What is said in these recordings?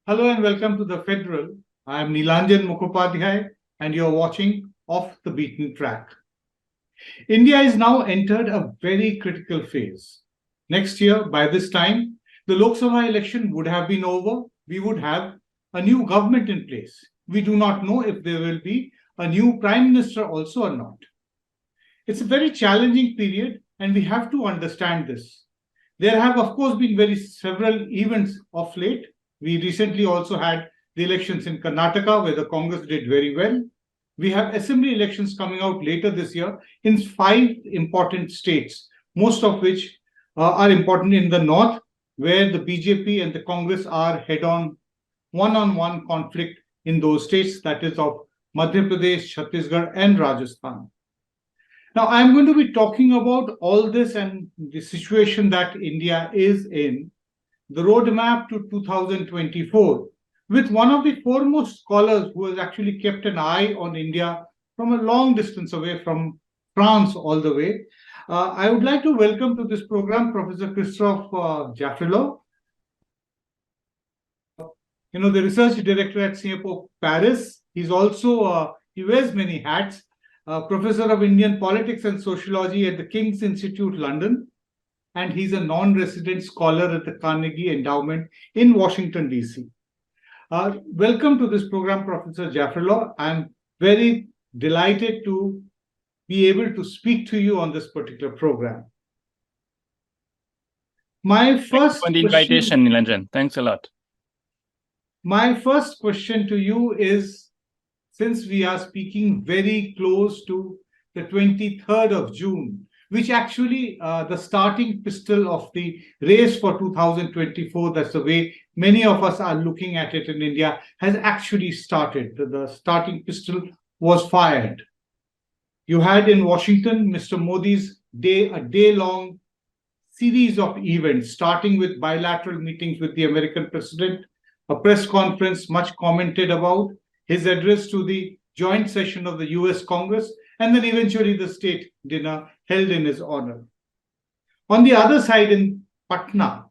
Hello and welcome to the Federal. I am Nilanjan Mukhopadhyay and you're watching Off the Beaten Track. India is now entered a very critical phase. Next year, by this time, the Lok Sabha election would have been over. We would have a new government in place. We do not know if there will be a new prime minister also or not. It's a very challenging period and we have to understand this. There have, of course, been several events of late. We recently also had the elections in Karnataka, where the Congress did very well. We have assembly elections coming out later this year in 5 important states, most of which are important in the north, where the BJP and the Congress are head-on, one-on-one conflict in those states, that is of Madhya Pradesh, Chhattisgarh, and Rajasthan. Now, I'm going to be talking about all this and the situation that India is in, the roadmap to 2024, with one of the foremost scholars who has actually kept an eye on India from a long distance away, from France all the way. I would like to welcome to this program Professor Christophe Jaffrelot, the research director at Singapore, Paris. He's also, he wears many hats. Professor of Indian Politics and Sociology at the King's Institute, London, and he's a non-resident scholar at the Carnegie Endowment in Washington, D.C. Welcome to this program, Professor Jafrilo. I'm very delighted to be able to speak to you on this particular program. Thanks for the invitation, Nilanjan. Thanks a lot. My first question to you is, since we are speaking very close to the 23rd of June, which actually the starting pistol of the race for 2024, that's the way many of us are looking at it in India, has actually started. The starting pistol was fired. You had in Washington, Mr. Modi's a day-long series of events, starting with bilateral meetings with the American president, a press conference much commented about, his address to the joint session of the US Congress, and then eventually the state dinner held in his honor. On the other side, in Patna,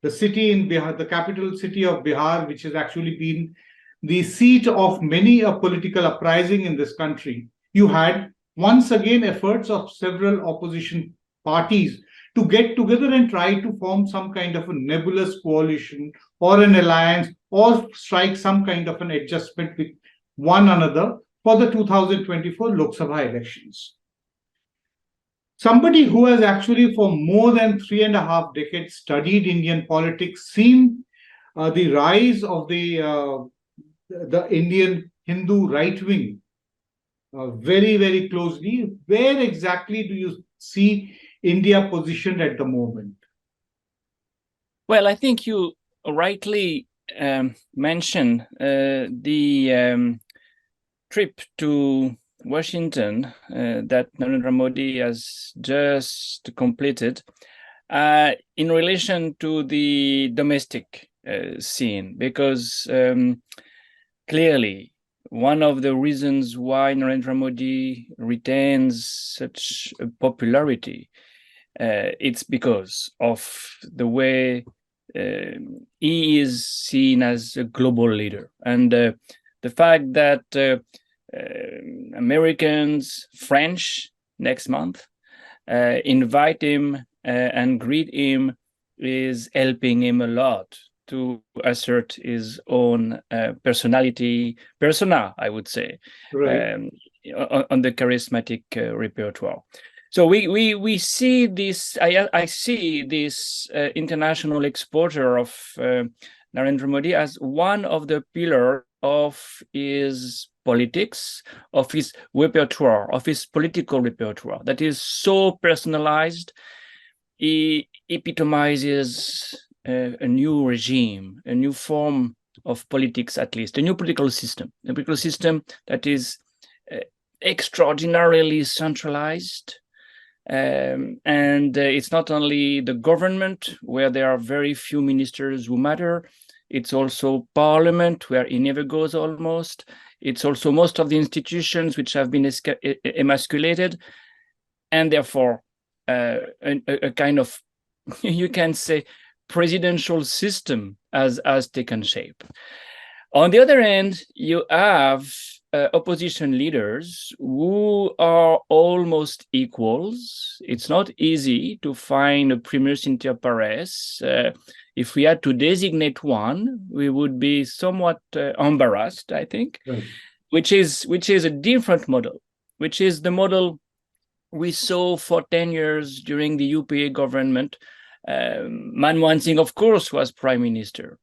the city in Bihar, the capital city of Bihar, which has actually been the seat of many a political uprising in this country, you had once again efforts of several opposition parties to get together and try to form some kind of a nebulous coalition or an alliance or strike some kind of an adjustment with one another for the 2024 Lok Sabha elections. Somebody who has actually for more than 3.5 decades studied Indian politics, seen the rise of the Indian Hindu right wing very, very closely, where exactly do you see India positioned at the moment? Well, I think you rightly mentioned the trip to Washington that Narendra Modi has just completed in relation to the domestic scene, because clearly one of the reasons why Narendra Modi retains such a popularity, it's because of the way he is seen as a global leader, and the fact that Americans, French next month invite him and greet him is helping him a lot to assert his own persona, I would say, right, on the charismatic repertoire. So we see this. I see this international exposure of Narendra Modi as one of the pillars of his politics, of his repertoire, of his political repertoire that is so personalized. He epitomizes a new regime, a new form of politics, at least a new political system that is extraordinarily centralized. And it's not only the government, where there are very few ministers who matter. It's also parliament, where he never goes almost. It's also most of the institutions which have been emasculated, and therefore a kind of, you can say, presidential system has taken shape. On the other hand, you have opposition leaders who are almost equals. It's not easy to find a primus inter pares. If we had to designate one, we would be somewhat embarrassed, I think, Right. which is a different model, which is the model we saw for 10 years during the UPA government. Manmohan Singh, of course, was prime minister,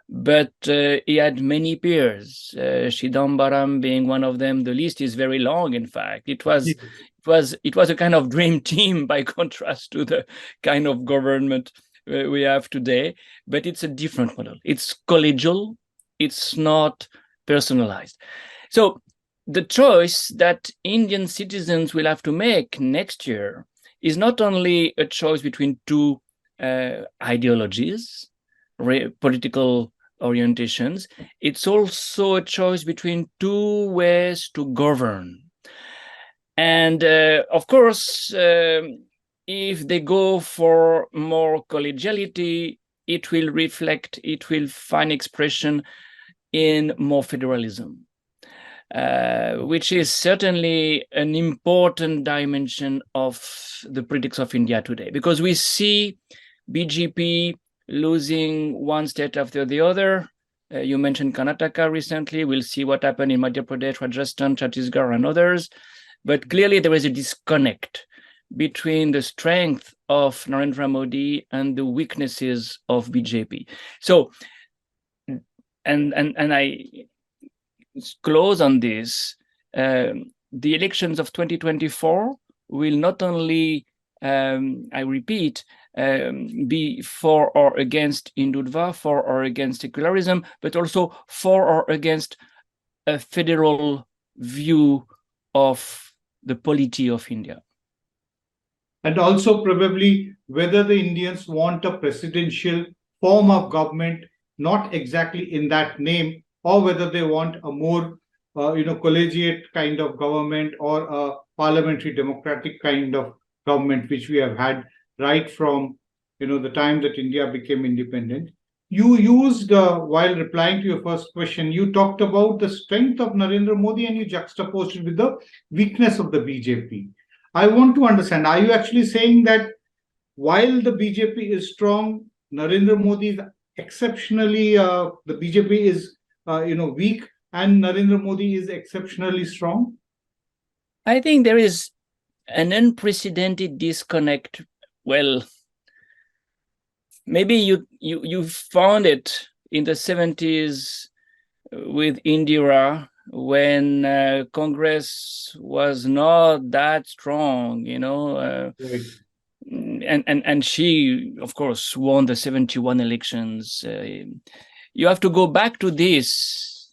but he had many peers, Chidambaram being one of them. The list is very long, in fact. It was a kind of dream team by contrast to the kind of government we have today, but it's a different model. It's collegial, it's not personalized. So the choice that Indian citizens will have to make next year is not only a choice between two ideologies, political orientations, it's also a choice between two ways to govern. And of course, if they go for more collegiality, it will find expression in more federalism, which is certainly an important dimension of the politics of India today, because we see BJP losing one state after the other. You mentioned Karnataka recently. We'll see what happened in Madhya Pradesh, Rajasthan, Chhattisgarh, and others. But clearly there is a disconnect between the strength of Narendra Modi and the weaknesses of BJP. So, and I close on this. The elections of 2024 will not only, I repeat, be for or against Hindutva, for or against secularism, but also for or against a federal view of the polity of India. And also probably whether the Indians want a presidential form of government, not exactly in that name, or whether they want a more collegiate kind of government or a parliamentary democratic kind of government, which we have had right from the time that India became independent. You used, while replying to your first question, you talked about the strength of Narendra Modi and you juxtaposed it with the weakness of the BJP. I want to understand, are you actually saying that while the BJP is strong, Narendra Modi is exceptionally, the BJP is weak and Narendra Modi is exceptionally strong? I think there is an unprecedented disconnect. Well, maybe you found it in the 70s with Indira, when Congress was not that strong, Right. And she, of course, won the 71 elections. You have to go back to this,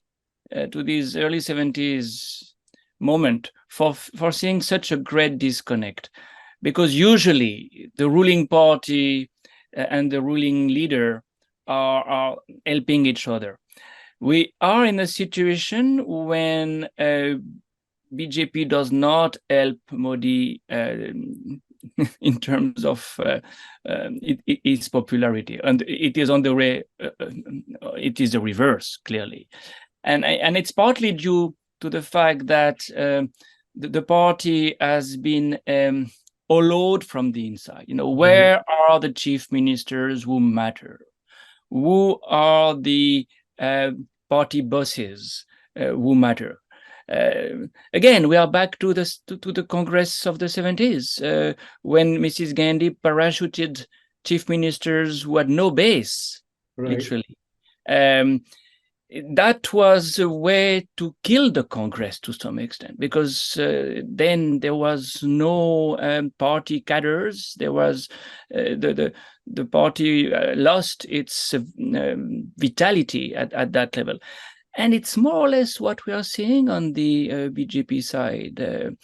to these early 70s moment for seeing such a great disconnect, because usually the ruling party and the ruling leader are helping each other. We are in a situation when BJP does not help Modi in terms of its popularity, and it is on the way. It is the reverse, clearly, and it's partly due to the fact that the party has been hollowed from the inside. Where are the chief ministers who matter? Who are the party bosses who matter? Again, we are back to the Congress of the 70s, when Mrs. Gandhi parachuted chief ministers who had no base, literally. That was a way to kill the Congress to some extent, because then there was no party cadres. There was the party lost its vitality at that level. And it's more or less what we are seeing on the BJP side.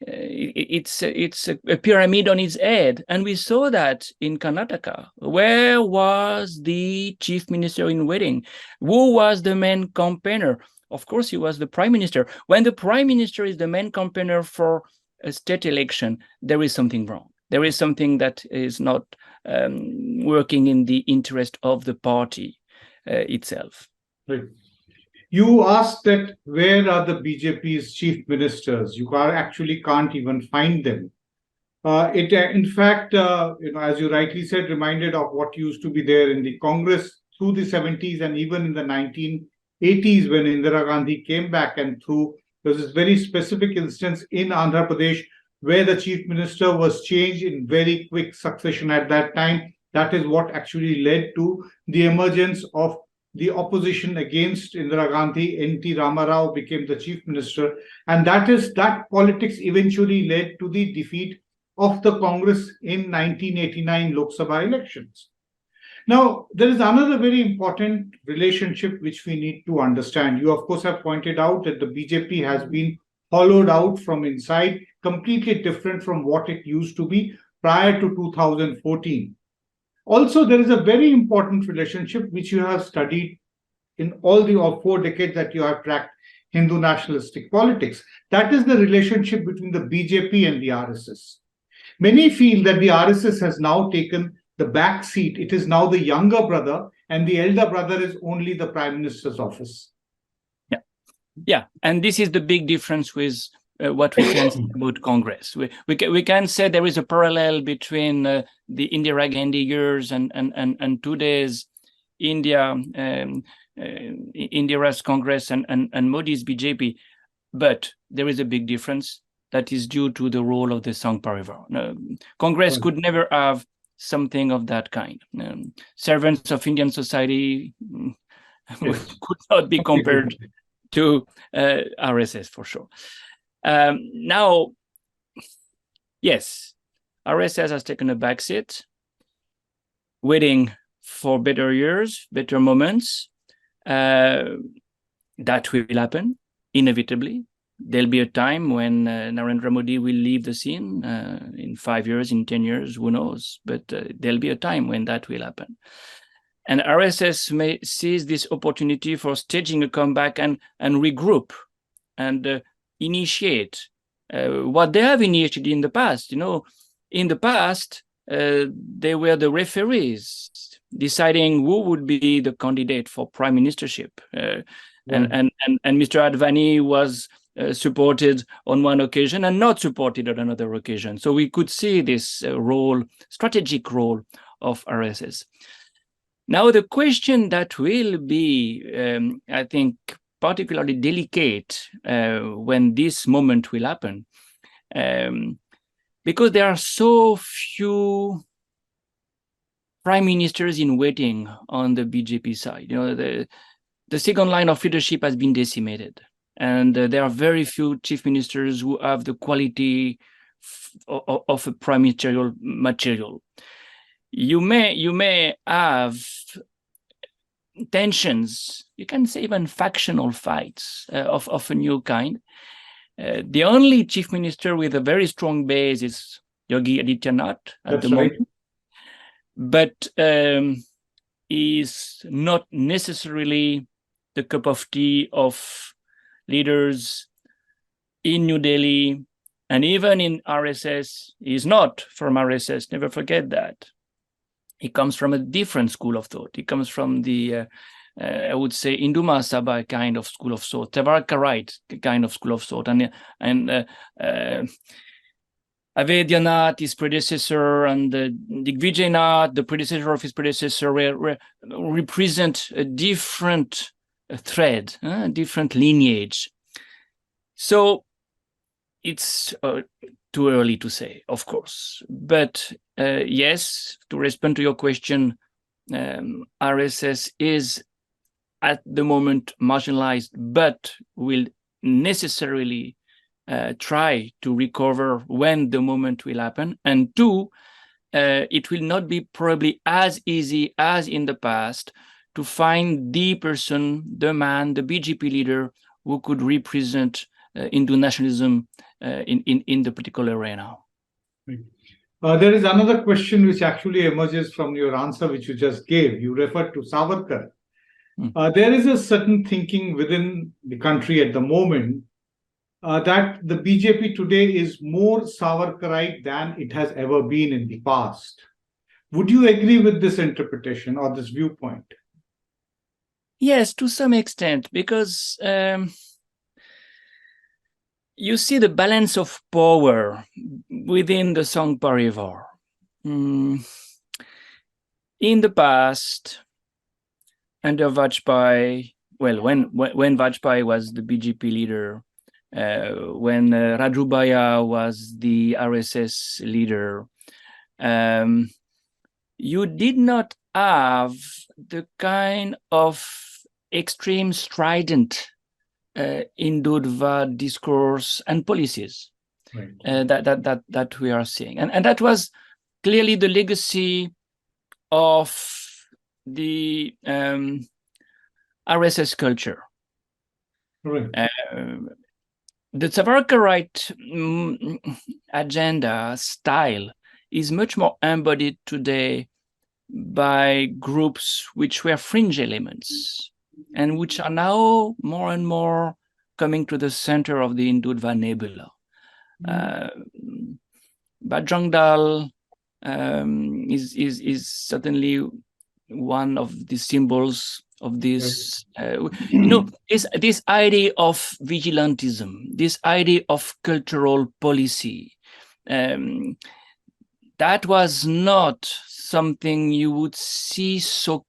It's a pyramid on its head. And we saw that in Karnataka. Where was the chief minister in waiting? Who was the main campaigner? Of course, he was the prime minister. When the prime minister is the main campaigner for a state election, there is something wrong. There is something that is not working in the interest of the party itself. Right. You asked that where are the BJP's chief ministers? You actually can't even find them. In fact, as you rightly said, reminded of what used to be there in the Congress through the 70s and even in the 1980s when Indira Gandhi came back and there's this very specific instance in Andhra Pradesh where the chief minister was changed in very quick succession at that time. That is what actually led to the emergence of the opposition against Indira Gandhi. N.T. Ramarao became the chief minister. And that politics eventually led to the defeat of the Congress in 1989 Lok Sabha elections. Now, there is another very important relationship which we need to understand. You, of course, have pointed out that the BJP has been hollowed out from inside, completely different from what it used to be prior to 2014. Also, there is a very important relationship which you have studied in all the 4 decades that you have tracked Hindu nationalistic politics. That is the relationship between the BJP and the RSS. Many feel that the RSS has now taken the back seat. It is now the younger brother, and the elder brother is only the Prime Minister's office. Yeah, and this is the big difference with what we can say about Congress. We can say there is a parallel between the Indira Gandhi years and today's Indira's Congress and Modi's BJP, but there is a big difference that is due to the role of the Sangh Parivar. Congress could never have something of that kind. Servants of Indian society could not be compared to RSS for sure. Now, yes, RSS has taken a backseat, waiting for better years, better moments. That will happen, inevitably. There'll be a time when Narendra Modi will leave the scene in 5 years, in 10 years, who knows? But there'll be a time when that will happen. And RSS may seize this opportunity for staging a comeback and regroup and initiate what they have initiated in the past. In the past, they were the referees deciding who would be the candidate for prime ministership. And Mr. Advani was supported on one occasion and not supported on another occasion. So we could see this strategic role of RSS. Now, the question that will be, I think, particularly delicate when this moment will happen, because there are so few prime ministers in waiting on the BJP side. The second line of leadership has been decimated, and there are very few chief ministers who have the quality of a prime ministerial material. You may have tensions, you can say even factional fights of a new kind. The only chief minister with a very strong base is Yogi Adityanath at the moment, but is not necessarily the cup of tea of leaders in New Delhi and even in RSS. He is not from RSS, never forget that. He comes from a different school of thought. He comes from the, I would say, Hindu Mahasabha kind of school of thought, Savarkarite kind of school of thought. And Avedyanatha, his predecessor, and Digvijaynath, the predecessor of his predecessor, represent a different thread, a different lineage. So it's too early to say, of course. But yes, to respond to your question, RSS is at the moment marginalized, but will necessarily try to recover when the moment will happen. And two, it will not be probably as easy as in the past to find the person, the man, the BJP leader who could represent Hindu nationalism in the particular arena. There is another question which actually emerges from your answer which you just gave. You referred to Savarkar. There is a certain thinking within the country at the moment that the BJP today is more Savarkarite than it has ever been in the past. Would you agree with this interpretation or this viewpoint? Yes, to some extent, because you see the balance of power within the Sangh Parivar. In the past, under Vajpayee, well, when Vajpayee was the BJP leader, when Rajubaya was the RSS leader, you did not have the kind of extreme strident Hindutva discourse and policies that we are seeing, and that was clearly the legacy of the RSS culture. Right. The Savarkarite agenda style is much more embodied today by groups which were fringe elements and which are now more and more coming to the center of the Hindutva nebula. Bajrang Dal is certainly one of the symbols of this. This idea of vigilantism, this idea of cultural policy, that was not something you would see so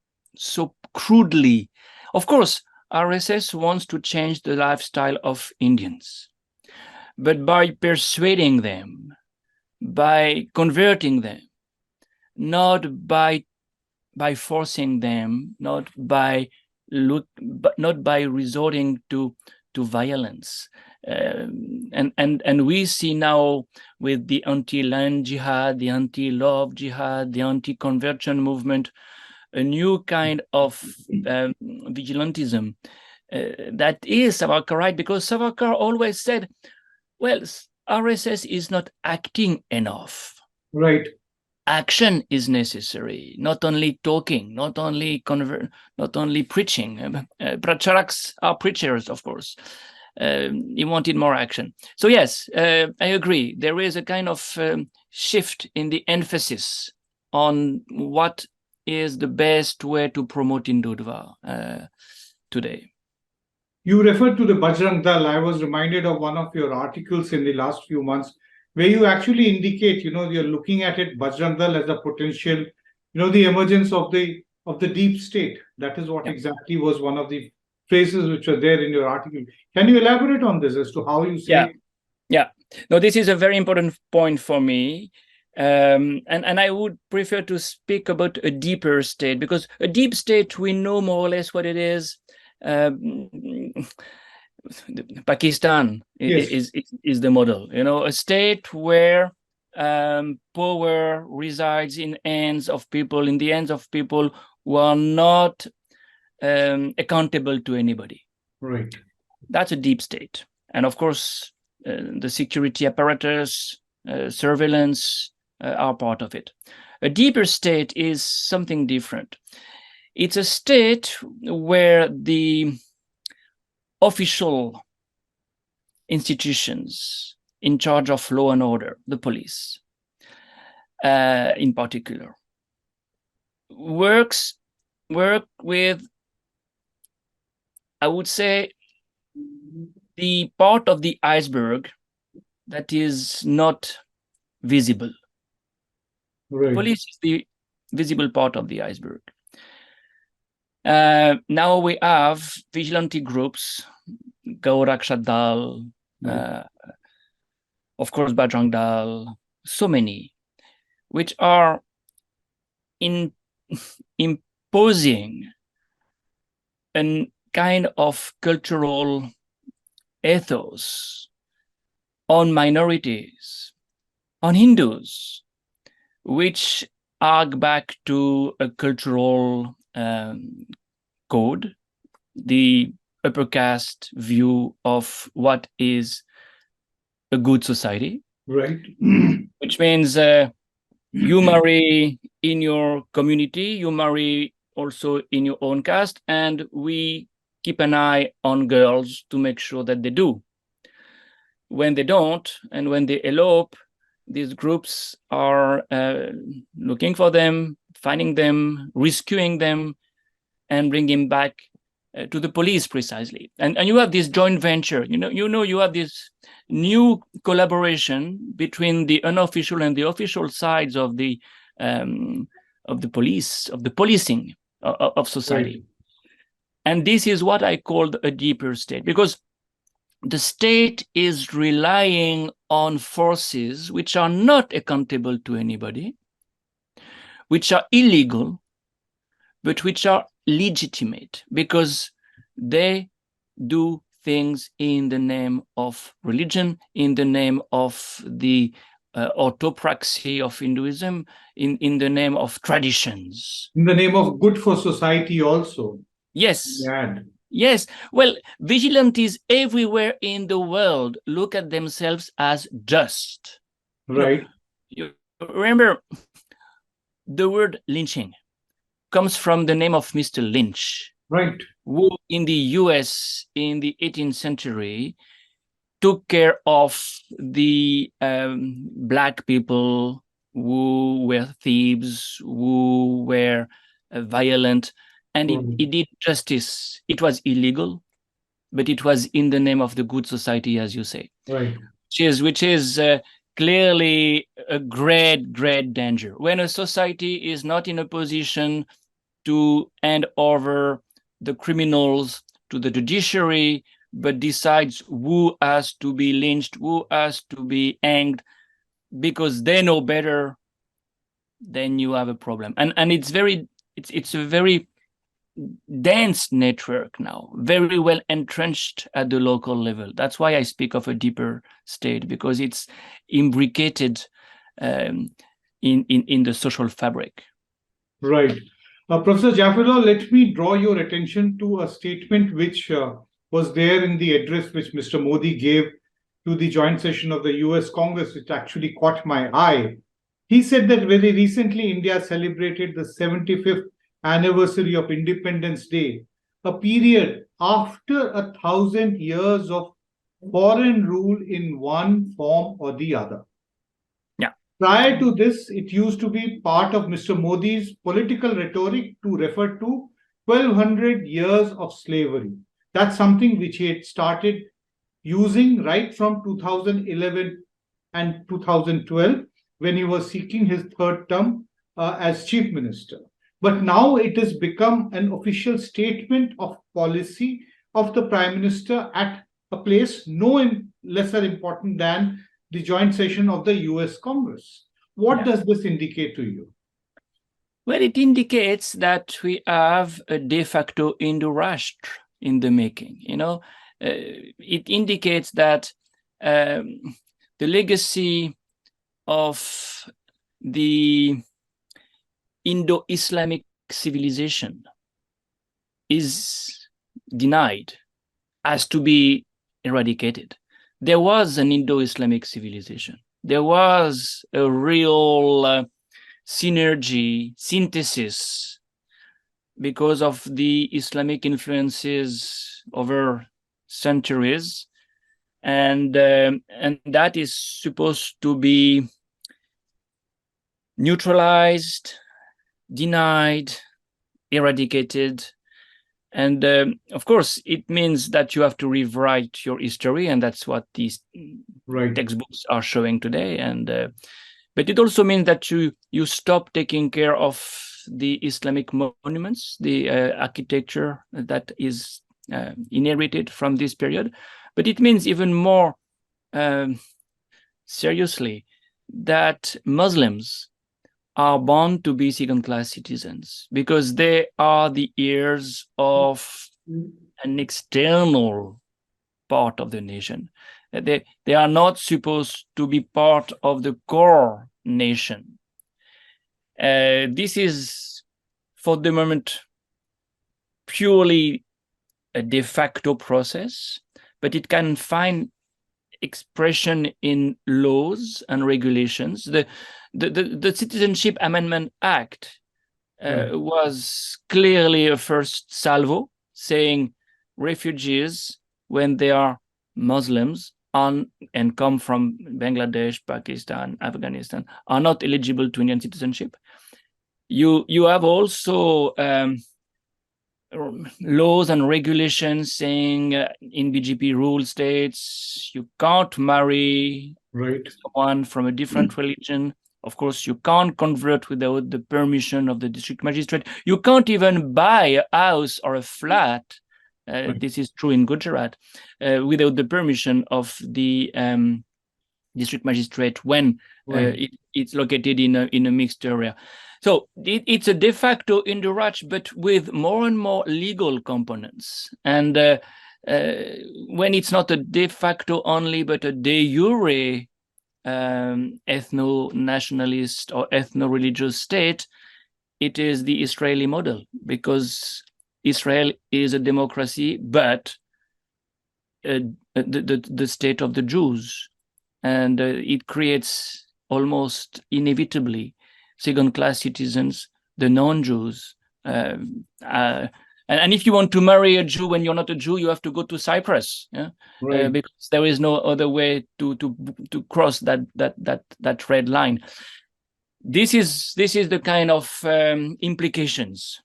crudely. Of course, RSS wants to change the lifestyle of Indians, but by persuading them, by converting them, not by forcing them, not by resorting to violence. And we see now with the anti-land jihad, the anti-love jihad, the anti-conversion movement, a new kind of vigilantism that is Savarkarite, because Savarkar always said, well, RSS is not acting enough. Right. Action is necessary, not only talking, not only preaching. Pracharaks are preachers, of course. He wanted more action. So yes, I agree. There is a kind of shift in the emphasis on what is the best way to promote Hindutva today. You referred to the Bajrang Dal. I was reminded of one of your articles in the last few months where you actually indicate, you're looking at it, Bajrang Dal, as a potential, the emergence of the deep state. That is what exactly was one of the phrases which are there in your article. Can you elaborate on this as to how you see it? Yeah. No, this is a very important point for me. And I would prefer to speak about a deeper state, because a deep state, we know more or less what it is. Pakistan is the model, a state where power resides in the hands of people who are not accountable to anybody. Right. That's a deep state. And of course, the security apparatus, surveillance are part of it. A deeper state is something different. It's a state where the official institutions in charge of law and order, the police in particular, work with, I would say, the part of the iceberg that is not visible. Right. The police is the visible part of the iceberg. Now we have vigilante groups, Gauraksha Dal, of course Bajrang Dal, so many, which are imposing a kind of cultural ethos on minorities, on Hindus, which arc back to a cultural code, the upper caste view of what is a good society. Right. Which means you marry in your community, you marry also in your own caste, and we keep an eye on girls to make sure that they do. When they don't, and when they elope, these groups are looking for them, finding them, rescuing them, and bringing back to the police precisely. And you have this joint venture. You have this new collaboration between the unofficial and the official sides of the police, of the policing of society. Right. And this is what I called a deeper state, because the state is relying on forces which are not accountable to anybody, which are illegal, but which are legitimate because they do things in the name of religion, in the name of the orthopraxy of Hinduism, in the name of traditions. In the name of good for society also. Yes. Yeah. Yes. Well, vigilantes everywhere in the world look at themselves as just. Right. You remember the word lynching comes from the name of Mr. Lynch, Right. who in the US in the 18th century took care of the Black people who were thieves, who were violent, and he did justice. It was illegal, but it was in the name of the good society, as you say. Right. Which is clearly a great, great danger. When a society is not in a position to hand over the criminals to the judiciary, but decides who has to be lynched, who has to be hanged, because they know better, then you have a problem. And it's a very dense network now, very well entrenched at the local level. That's why I speak of a deeper state, because it's imbricated in the social fabric. Right. Professor Jafrelot, let me draw your attention to a statement which was there in the address which Mr. Modi gave to the joint session of the US Congress, which actually caught my eye. He said that very recently India celebrated the 75th anniversary of Independence Day, a period after 1,000 years of foreign rule in one form or the other. Prior to this, it used to be part of Mr. Modi's political rhetoric to refer to 1,200 years of slavery. That's something which he had started using right from 2011 and 2012 when he was seeking his third term as chief minister. But now it has become an official statement of policy of the prime minister at a place no lesser important than the joint session of the US Congress. What does this indicate to you? Well, it indicates that we have a de facto Indo-Rashtra in the making. It indicates that the legacy of the Indo-Islamic civilization is denied, has to be eradicated. There was an Indo-Islamic civilization. There was a real synergy, synthesis, because of the Islamic influences over centuries. And that is supposed to be neutralized, denied, eradicated. And of course, it means that you have to rewrite your history, and that's what these textbooks are showing today. And but it also means that you stop taking care of the Islamic monuments, the architecture that is inherited from this period. But it means even more seriously that Muslims are bound to be second-class citizens because they are the heirs of an external part of the nation. They are not supposed to be part of the core nation. This is, for the moment, purely a de facto process, but it can find expression in laws and regulations. The Citizenship Amendment Act was clearly a first salvo, saying refugees, when they are Muslims, and come from Bangladesh, Pakistan, Afghanistan are not eligible to Indian citizenship. You have also laws and regulations saying in BJP rule states you can't marry someone from a different religion. Of course, you can't convert without the permission of the district magistrate. You can't even buy a house or a flat. This is true in Gujarat, without the permission of the district magistrate when it's located in a mixed area. So it's a de facto Indo-Raj, but with more and more legal components. And when it's not a de facto only, but a de jure ethno-nationalist or ethno-religious state, it is the Israeli model, because Israel is a democracy, but the state of the Jews. And it creates almost inevitably second-class citizens, the non-Jews. And if you want to marry a Jew when you're not a Jew, you have to go to Cyprus, because there is no other way to cross that red line. This is the kind of implications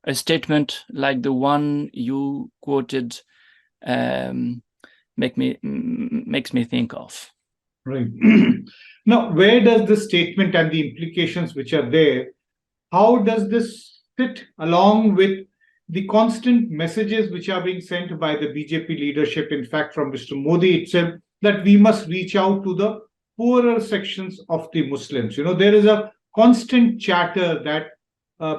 a statement like the one you quoted makes me think of. Right. Now, where does this statement and the implications which are there, how does this fit along with the constant messages which are being sent by the BJP leadership, in fact, from Mr. Modi itself, that we must reach out to the poorer sections of the Muslims? You know, there is a constant chatter that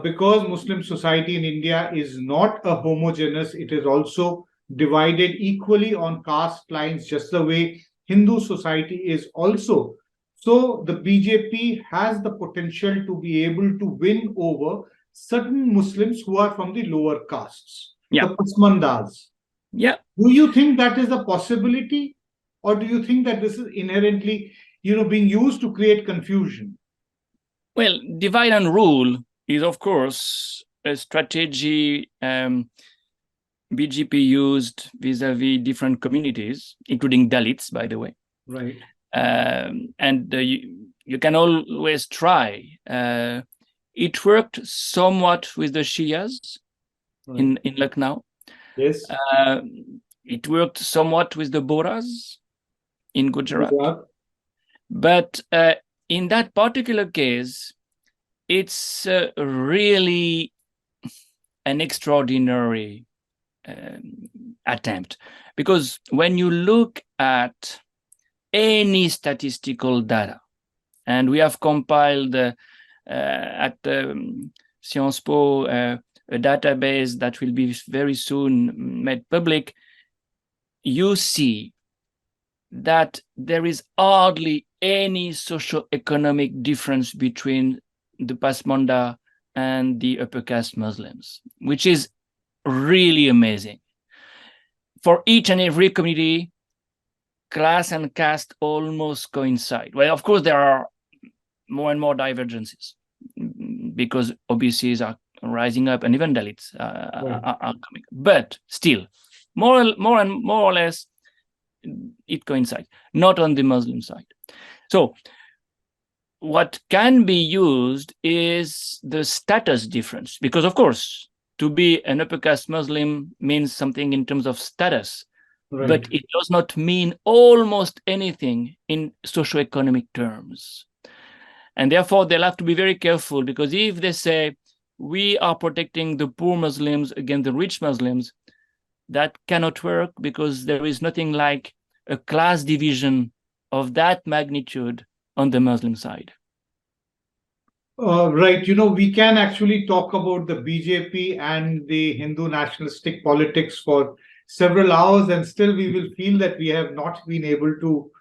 because Muslim society in India is not a homogeneous, it is also divided equally on caste lines, just the way Hindu society is also. So the BJP has the potential to be able to win over certain Muslims who are from the lower castes, the Pasmandas. Do you think that is a possibility, or do you think that this is inherently, being used to create confusion? Well, divide and rule is, of course, a strategy BJP used vis-a-vis different communities, including Dalits, by the way. Right. And you can always try. It worked somewhat with the Shias in Lucknow. Yes. It worked somewhat with the Boras in Gujarat. But in that particular case, it's really an extraordinary attempt, because when you look at any statistical data, and we have compiled at Sciences Po a database that will be very soon made public, you see that there is hardly any socio-economic difference between the Pasmanda and the upper caste Muslims, which is really amazing. For each and every community, class and caste almost coincide. Well, of course, there are more and more divergences because OBCs are rising up, and even Dalits are coming. But still, more or less, it coincides, not on the Muslim side. So what can be used is the status difference, because, of course, to be an upper caste Muslim means something in terms of status, but it does not mean almost anything in socioeconomic terms. And therefore, they'll have to be very careful, because if they say, we are protecting the poor Muslims against the rich Muslims, that cannot work, because there is nothing like a class division of that magnitude on the Muslim side. Right. We can actually talk about the BJP and the Hindu nationalistic politics for several hours, and still we will feel that we have not been able to,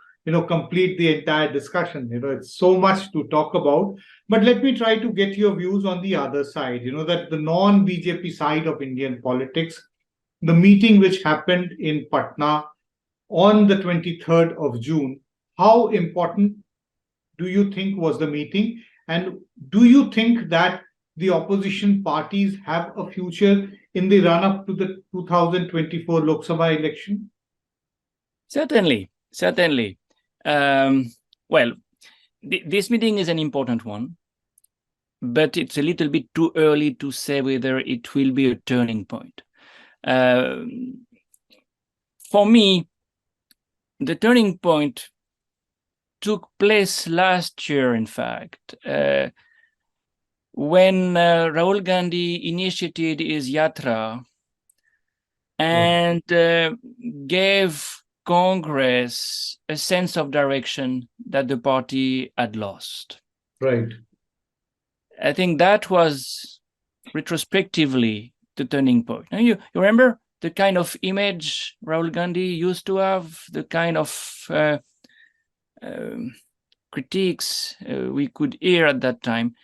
complete the entire discussion. It's so much to talk about. But let me try to get your views on the other side, that the non-BJP side of Indian politics, the meeting which happened in Patna on the 23rd of June, how important do you think was the meeting? And do you think that the opposition parties have a future in the run-up to the 2024 Lok Sabha election? Certainly. Certainly. Well, this meeting is an important one, but it's a little bit too early to say whether it will be a turning point. For me, the turning point took place last year, in fact, when Rahul Gandhi initiated his yatra and gave Congress a sense of direction that the party had lost. Right. I think that was retrospectively the turning point. Now, you remember the kind of image Rahul Gandhi used to have, the kind of critiques we could hear at that time.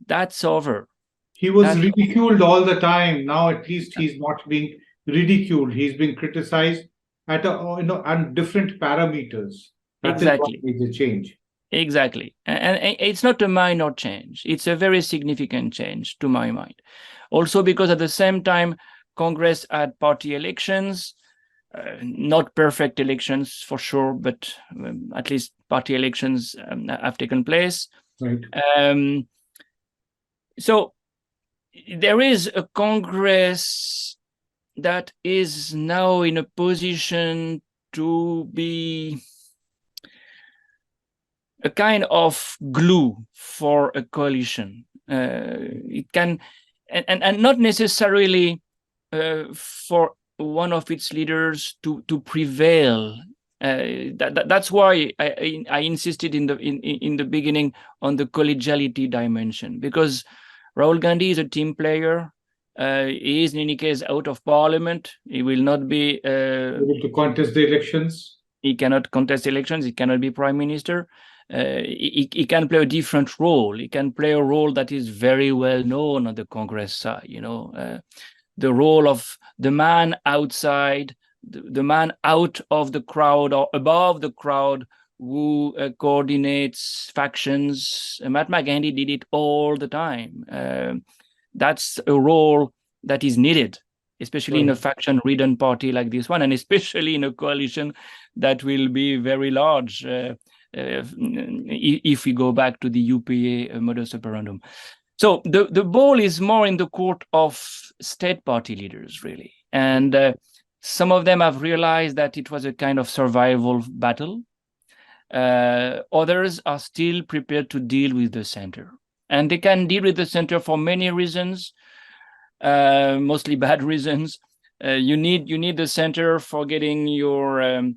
That's over. He was ridiculed all the time. Now, at least he's not being ridiculed. He's being criticized at on different parameters. That is what is a change. Exactly. And it's not a minor change. It's a very significant change to my mind. Also because at the same time, Congress had party elections, not perfect elections for sure, but at least party elections have taken place. Right. So there is a Congress that is now in a position to be a kind of glue for a coalition. It can, and not necessarily for one of its leaders to prevail. That's why I insisted in the beginning on the collegiality dimension, because Rahul Gandhi is a team player. He is in any case out of parliament. He will not be able to contest the elections. He cannot contest elections. He cannot be prime minister. He can play a different role. He can play a role that is very well known on the Congress side. The role of the man outside, the man out of the crowd or above the crowd, who coordinates factions. Mahatma Gandhi did it all the time. That's a role that is needed, especially in a faction-ridden party like this one, and especially in a coalition that will be very large if we go back to the UPA modus operandum. So the ball is more in the court of state party leaders, really. And some of them have realized that it was a kind of survival battle. Others are still prepared to deal with the center. And they can deal with the center for many reasons, mostly bad reasons. You need the center for getting your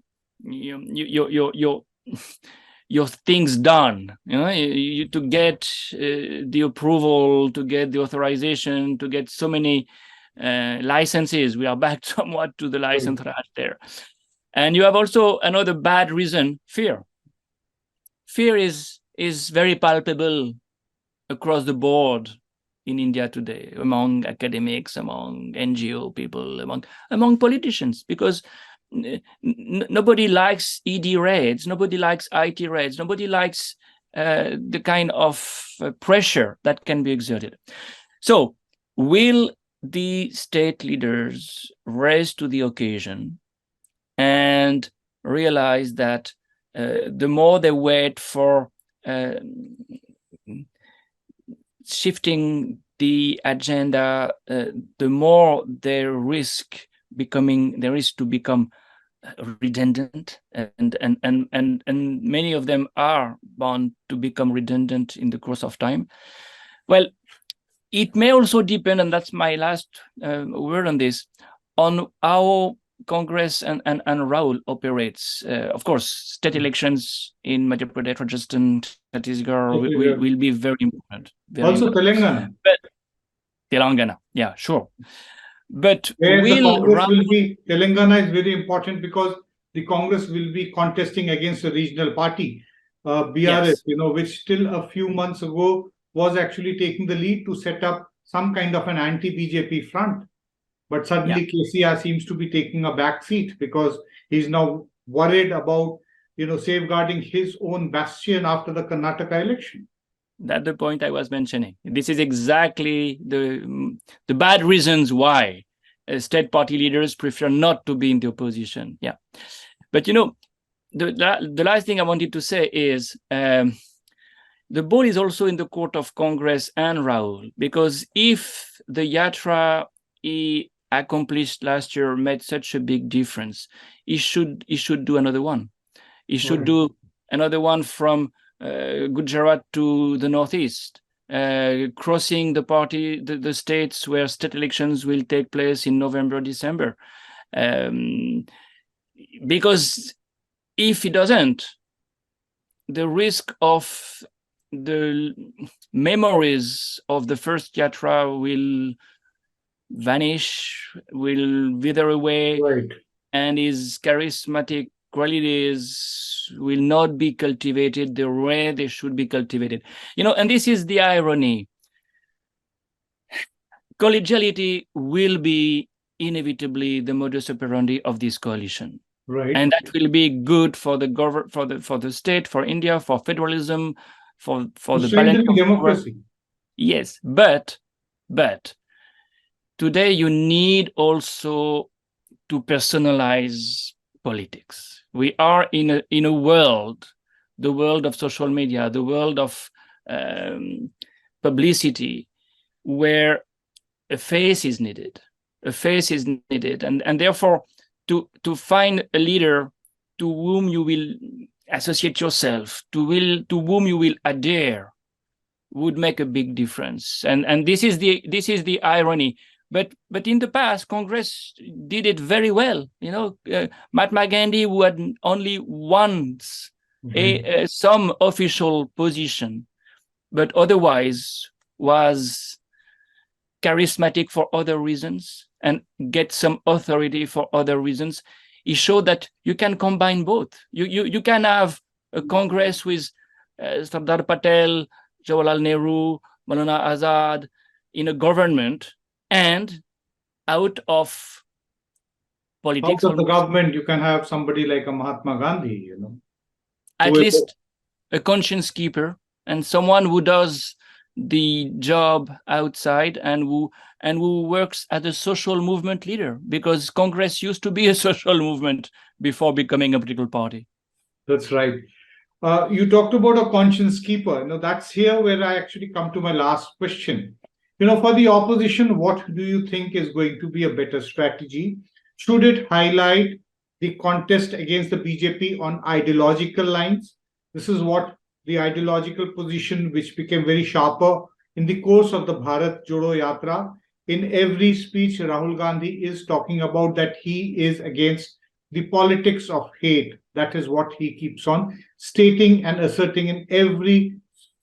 things done. You to get the approval, to get the authorization, to get so many licenses. We are back somewhat to the license right there. And you have also another bad reason: fear. Fear is very palpable across the board in India today, among academics, among NGO people, among politicians, because nobody likes ED raids, nobody likes IT raids, nobody likes the kind of pressure that can be exerted. So will the state leaders rise to the occasion and realize that the more they wait for shifting the agenda, the more they risk to become redundant, and many of them are bound to become redundant in the course of time. Well, it may also depend, and that's my last word on this, on how Congress and Rahul operates. Of course, state elections in Madhya Pradesh, Rajasthan, Chhattisgarh will be very important. Also Telangana. But Telangana, yeah, sure. But Telangana is very important because the Congress will be contesting against a regional party, BRS, which till a few months ago was actually taking the lead to set up some kind of an anti-BJP front. But suddenly KCR seems to be taking a back seat because he's now worried about, safeguarding his own bastion after the Karnataka election. That's the point I was mentioning. This is exactly the bad reasons why state party leaders prefer not to be in the opposition. Yeah. But, the last thing I wanted to say is the ball is also in the court of Congress and Rahul, because if the Yatra he accomplished last year made such a big difference, he should do another one. He should do another one from Gujarat to the northeast, crossing the states where state elections will take place in November, December. Because if he doesn't, the risk of the memories of the first Yatra will vanish, will wither away, and his charismatic qualities will not be cultivated the way they should be cultivated. And this is the irony. Collegiality will be inevitably the modus operandi of this coalition. Right. And that will be good for the for the state, for India, for federalism, for the balance of democracy. Yes, but today you need also to personalize politics. We are in a world, the world of social media, the world of publicity, where a face is needed. A face is needed, and therefore to find a leader to whom you will associate yourself, to whom you will adhere, would make a big difference. And this is the irony. But in the past, Congress did it very well. Mahatma Gandhi, who had only once some official position, but otherwise was charismatic for other reasons and get some authority for other reasons. He showed that you can combine both. You can have a Congress with Sardar Patel, Jawaharlal Nehru, Maulana Azad in a government, and out of politics, out of the government, you can have somebody like a Mahatma Gandhi, at least a conscience keeper, and someone who does the job outside and who works as a social movement leader, because Congress used to be a social movement before becoming a political party. That's right. You talked about a conscience keeper. That's here where I actually come to my last question. For the opposition, what do you think is going to be a better strategy? Should it highlight the contest against the BJP on ideological lines? This is what the ideological position which became very sharper in the course of the Bharat Jodo Yatra. In every speech, Rahul Gandhi is talking about that he is against the politics of hate. That is what he keeps on stating and asserting in every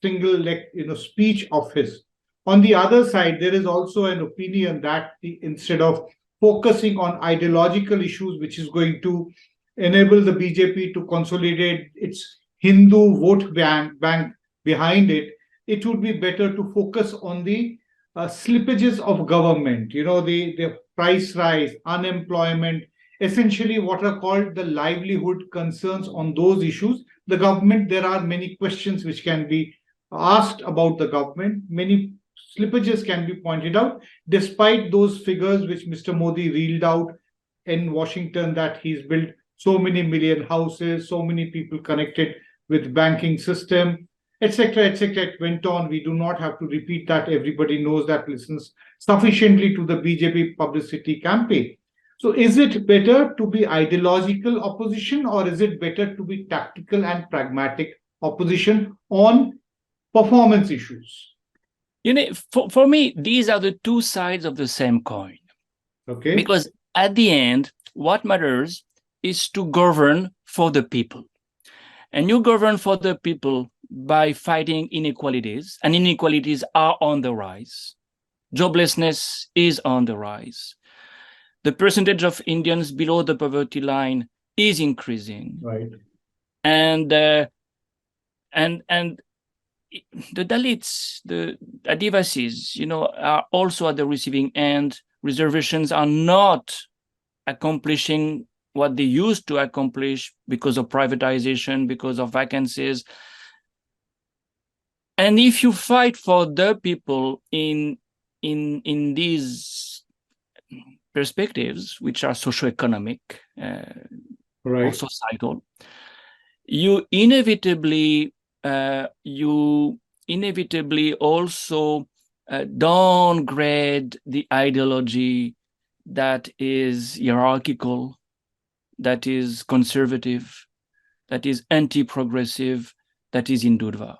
single speech of his. On the other side, there is also an opinion that instead of focusing on ideological issues, which is going to enable the BJP to consolidate its Hindu vote bank behind it, it would be better to focus on the slippages of government, the price rise, unemployment, essentially what are called the livelihood concerns. On those issues, the government, there are many questions which can be asked about the government. Many slippages can be pointed out, despite those figures which Mr. Modi reeled out in Washington, that he's built so many million houses, so many people connected with banking system, etc., etc. It went on. We do not have to repeat that. Everybody knows that, listens sufficiently to the BJP publicity campaign. So is it better to be ideological opposition, or is it better to be tactical and pragmatic opposition on performance issues? For me, these are the two sides of the same coin. Okay. Because at the end, what matters is to govern for the people. And you govern for the people by fighting inequalities, and inequalities are on the rise. Joblessness is on the rise. The percentage of Indians below the poverty line is increasing. Right. And the Dalits, the Adivasis, are also at the receiving end. Reservations are not accomplishing what they used to accomplish because of privatization, because of vacancies. And if you fight for the people in these perspectives, which are socio-economic or societal, you inevitably also downgrade the ideology that is hierarchical, that is conservative, that is anti-progressive, that is Hindutva.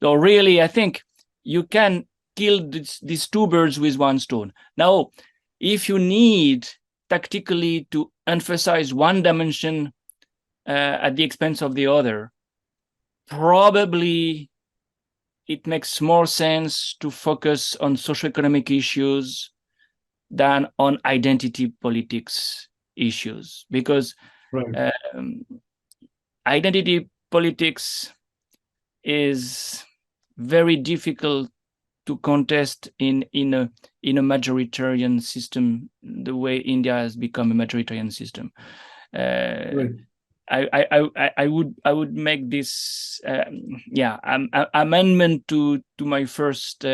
So really, I think you can kill these two birds with one stone. Now, if you need tactically to emphasize one dimension at the expense of the other, probably it makes more sense to focus on socio-economic issues than on identity politics issues, because Right. Identity politics is very difficult to contest in a majoritarian system, the way India has become a majoritarian system. Right. I would make this amendment to my first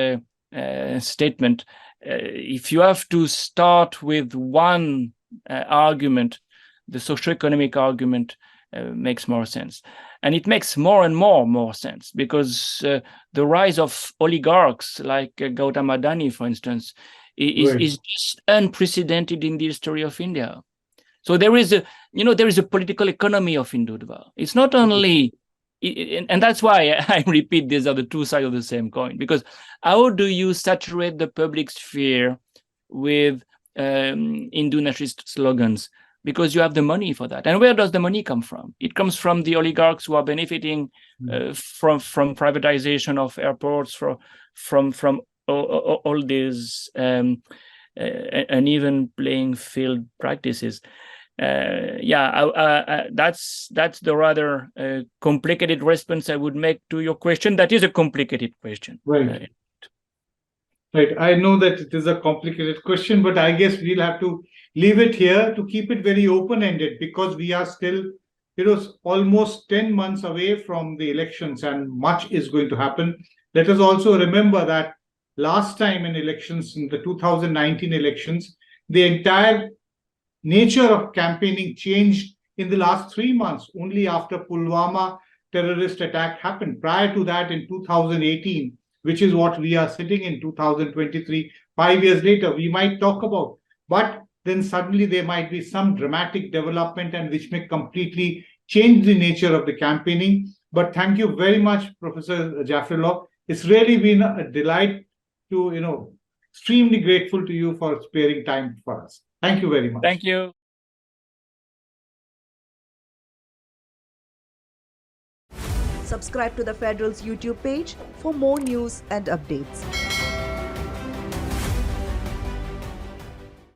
statement. If you have to start with one argument, the socioeconomic argument makes more sense, and it makes more and more sense because the rise of oligarchs like Gautam Adani, for instance, is just unprecedented in the history of India. So there is a political economy of Hindutva. It's not only, and that's why I repeat, these are the two sides of the same coin, because how do you saturate the public sphere with Hindu nationalist slogans? Because you have the money for that. And where does the money come from? It comes from the oligarchs who are benefiting from privatization of airports, from all these uneven playing field practices. That's the rather complicated response I would make to your question. That is a complicated question. Right. Right. I know that it is a complicated question, but I guess we'll have to leave it here to keep it very open-ended, because we are still, almost 10 months away from the elections and much is going to happen. Let us also remember that last time in elections, in the 2019 elections, the entire nature of campaigning changed in the last 3 months, only after Pulwama terrorist attack happened. Prior to that, in 2018, which is what we are sitting in 2023, 5 years later, we might talk about. But then suddenly there might be some dramatic development and which may completely change the nature of the campaigning. But thank you very much, Professor Jafrelot. It's really been a delight to, extremely grateful to you for sparing time for us. Thank you very much. Thank you. Subscribe to the Federal's YouTube page for more news and updates.